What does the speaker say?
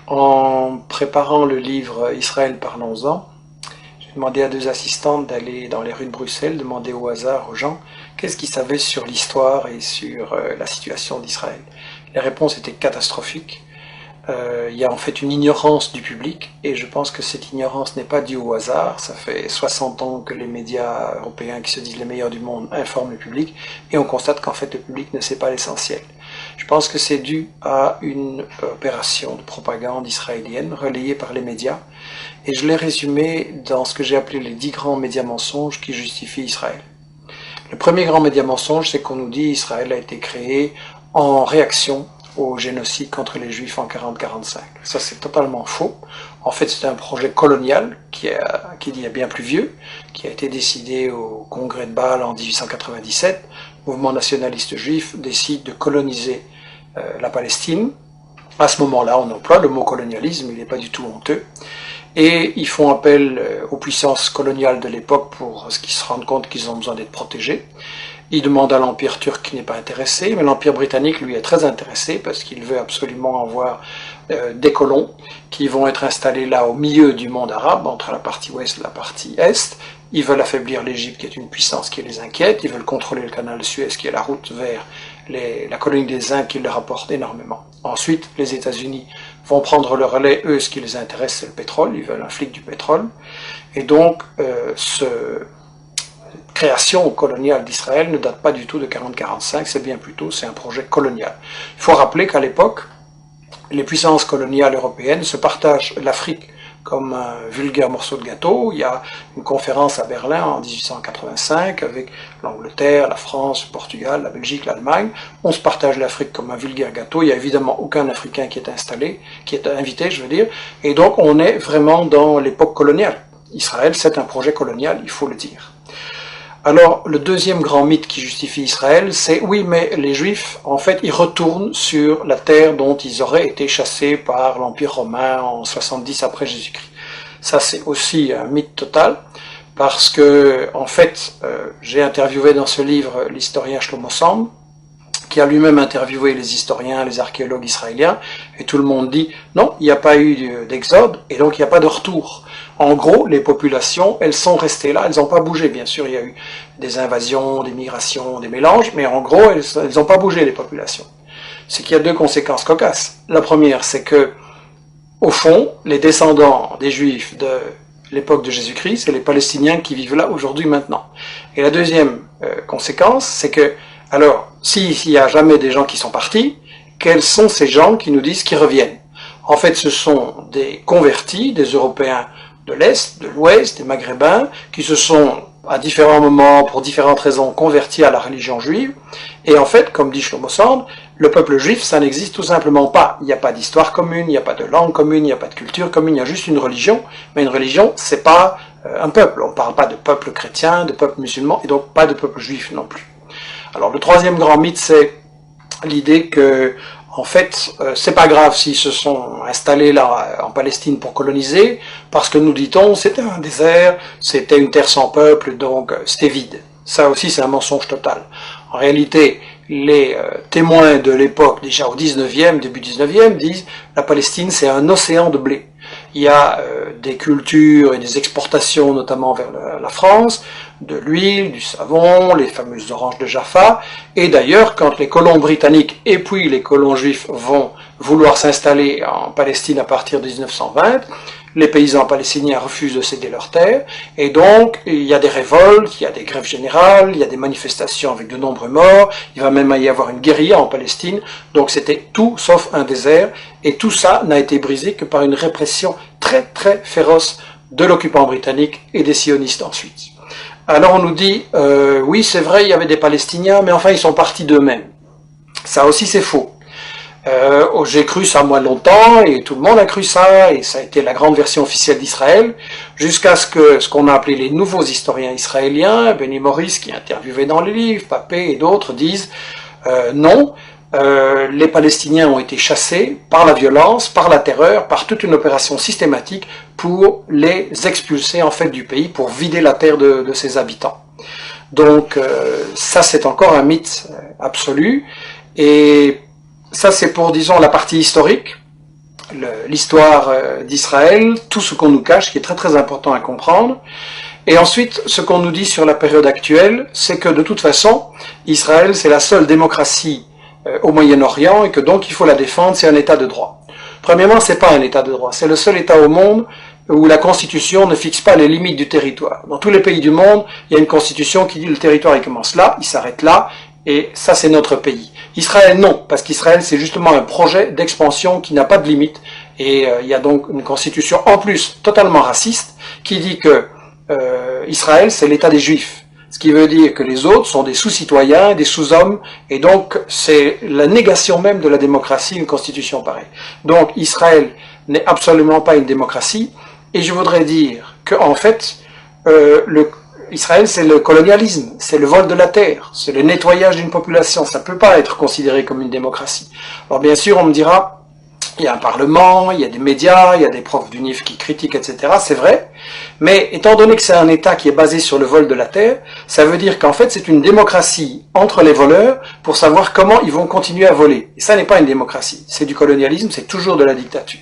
En préparant le livre Israël, parlons-en, j'ai demandé à deux assistantes d'aller dans les rues de Bruxelles, demander au hasard aux gens qu'est-ce qu'ils savaient sur l'histoire et sur la situation d'Israël. Les réponses étaient catastrophiques. Il y a en fait une ignorance du public, et je pense que cette ignorance n'est pas due au hasard. Ça fait 60 ans que les médias européens, qui se disent les meilleurs du monde, informent le public, et on constate qu'en fait le public ne sait pas l'essentiel. Je pense que c'est dû à une opération de propagande israélienne relayée par les médias, et je l'ai résumé dans ce que j'ai appelé les 10 grands médias mensonges qui justifient Israël. Le premier grand média mensonge, c'est qu'on nous dit Israël a été créé en réaction au génocide contre les Juifs en 40-45. Ça, c'est totalement faux. En fait, c'est un projet colonial qui est bien plus vieux, qui a été décidé au congrès de Bâle en 1897. Le mouvement nationaliste juif décide de coloniser la Palestine. À ce moment-là, on emploie le mot colonialisme, il n'est pas du tout honteux. Et ils font appel aux puissances coloniales de l'époque pour ce qu'ils se rendent compte qu'ils ont besoin d'être protégés. Il demande à l'Empire turc qui n'est pas intéressé, mais l'Empire britannique, lui, est très intéressé parce qu'il veut absolument avoir des colons qui vont être installés là au milieu du monde arabe, entre la partie ouest et la partie est. Ils veulent affaiblir l'Égypte, qui est une puissance qui les inquiète. Ils veulent contrôler le canal de Suez, qui est la route vers la colonie des Indes, qui leur apporte énormément. Ensuite, les États-Unis vont prendre le relais. Eux, ce qui les intéresse, c'est le pétrole. Ils veulent un flic du pétrole. Et donc, création coloniale d'Israël ne date pas du tout de 40-45, c'est bien plus tôt, c'est un projet colonial. Il faut rappeler qu'à l'époque, les puissances coloniales européennes se partagent l'Afrique comme un vulgaire morceau de gâteau. Il y a une conférence à Berlin en 1885 avec l'Angleterre, la France, le Portugal, la Belgique, l'Allemagne. On se partage l'Afrique comme un vulgaire gâteau. Il n'y a évidemment aucun Africain qui est invité, je veux dire. Et donc on est vraiment dans l'époque coloniale. Israël, c'est un projet colonial, il faut le dire. Alors, le deuxième grand mythe qui justifie Israël, c'est oui, mais les Juifs, en fait, ils retournent sur la terre dont ils auraient été chassés par l'Empire romain en 70 après Jésus-Christ. Ça, c'est aussi un mythe total, parce que, en fait, j'ai interviewé dans ce livre l'historien Shlomo Sand, qui a lui-même interviewé les historiens, les archéologues israéliens, et tout le monde dit non, il n'y a pas eu d'exode, et donc il n'y a pas de retour. En gros, les populations, elles sont restées là, elles n'ont pas bougé. Bien sûr, il y a eu des invasions, des migrations, des mélanges, mais en gros, elles n'ont pas bougé, les populations. C'est qu'il y a deux conséquences cocasses. La première, c'est que, au fond, les descendants des Juifs de l'époque de Jésus-Christ, c'est les Palestiniens qui vivent là aujourd'hui, maintenant. Et la deuxième conséquence, c'est que, alors, s'il n'y a jamais des gens qui sont partis, quels sont ces gens qui nous disent qu'ils reviennent? En fait, ce sont des convertis, des Européens de l'Est, de l'Ouest, des Maghrébins, qui se sont, à différents moments, pour différentes raisons, convertis à la religion juive. Et en fait, comme dit Shlomo Sand, le peuple juif, ça n'existe tout simplement pas. Il n'y a pas d'histoire commune, il n'y a pas de langue commune, il n'y a pas de culture commune, il y a juste une religion. Mais une religion, c'est pas un peuple. On ne parle pas de peuple chrétien, de peuple musulman, et donc pas de peuple juif non plus. Alors, le troisième grand mythe, c'est l'idée que, en fait, c'est pas grave s'ils se sont installés là en Palestine pour coloniser, parce que nous dit-on, c'était un désert, c'était une terre sans peuple, donc c'était vide. Ça aussi, c'est un mensonge total. En réalité, les témoins de l'époque, déjà au 19e, début 19e, disent la Palestine, c'est un océan de blé. Il y a des cultures et des exportations, notamment vers la France, de l'huile, du savon, les fameuses oranges de Jaffa. Et d'ailleurs, quand les colons britanniques et puis les colons juifs vont vouloir s'installer en Palestine à partir de 1920, les paysans palestiniens refusent de céder leurs terres, et donc il y a des révoltes, il y a des grèves générales, il y a des manifestations avec de nombreux morts, il va même y avoir une guérilla en Palestine, donc c'était tout sauf un désert, et tout ça n'a été brisé que par une répression très très féroce de l'occupant britannique et des sionistes ensuite. Alors on nous dit, oui c'est vrai, il y avait des Palestiniens, mais enfin ils sont partis d'eux-mêmes. Ça aussi c'est faux. J'ai cru ça moi longtemps, et tout le monde a cru ça, et ça a été la grande version officielle d'Israël, jusqu'à ce qu'on a appelé les nouveaux historiens israéliens, Benny Morris qui est interviewé dans les livres, Papé et d'autres disent non, les Palestiniens ont été chassés par la violence, par la terreur, par toute une opération systématique pour les expulser en fait du pays, pour vider la terre de ses habitants. Donc ça c'est encore un mythe absolu, et ça c'est pour, disons, la partie historique. l'histoire d'Israël, tout ce qu'on nous cache, qui est très très important à comprendre. Et ensuite, ce qu'on nous dit sur la période actuelle, c'est que de toute façon, Israël, c'est la seule démocratie au Moyen-Orient et que donc il faut la défendre, c'est un État de droit. Premièrement, c'est pas un État de droit, c'est le seul État au monde où la Constitution ne fixe pas les limites du territoire. Dans tous les pays du monde, il y a une Constitution qui dit le territoire il commence là, il s'arrête là, et ça c'est notre pays. Israël non, parce qu'Israël c'est justement un projet d'expansion qui n'a pas de limite, et il y a donc une Constitution en plus totalement raciste qui dit que Israël, c'est l'État des Juifs, ce qui veut dire que les autres sont des sous-citoyens, des sous-hommes, et donc c'est la négation même de la démocratie, une constitution pareille. Donc Israël n'est absolument pas une démocratie, et je voudrais dire que en fait, Israël c'est le colonialisme, c'est le vol de la terre, c'est le nettoyage d'une population, ça ne peut pas être considéré comme une démocratie. Alors bien sûr, on me dira, il y a un parlement, il y a des médias, il y a des profs d'UNIF qui critiquent, etc. C'est vrai. Mais étant donné que c'est un État qui est basé sur le vol de la terre, ça veut dire qu'en fait c'est une démocratie entre les voleurs pour savoir comment ils vont continuer à voler. Et ça n'est pas une démocratie. C'est du colonialisme, c'est toujours de la dictature.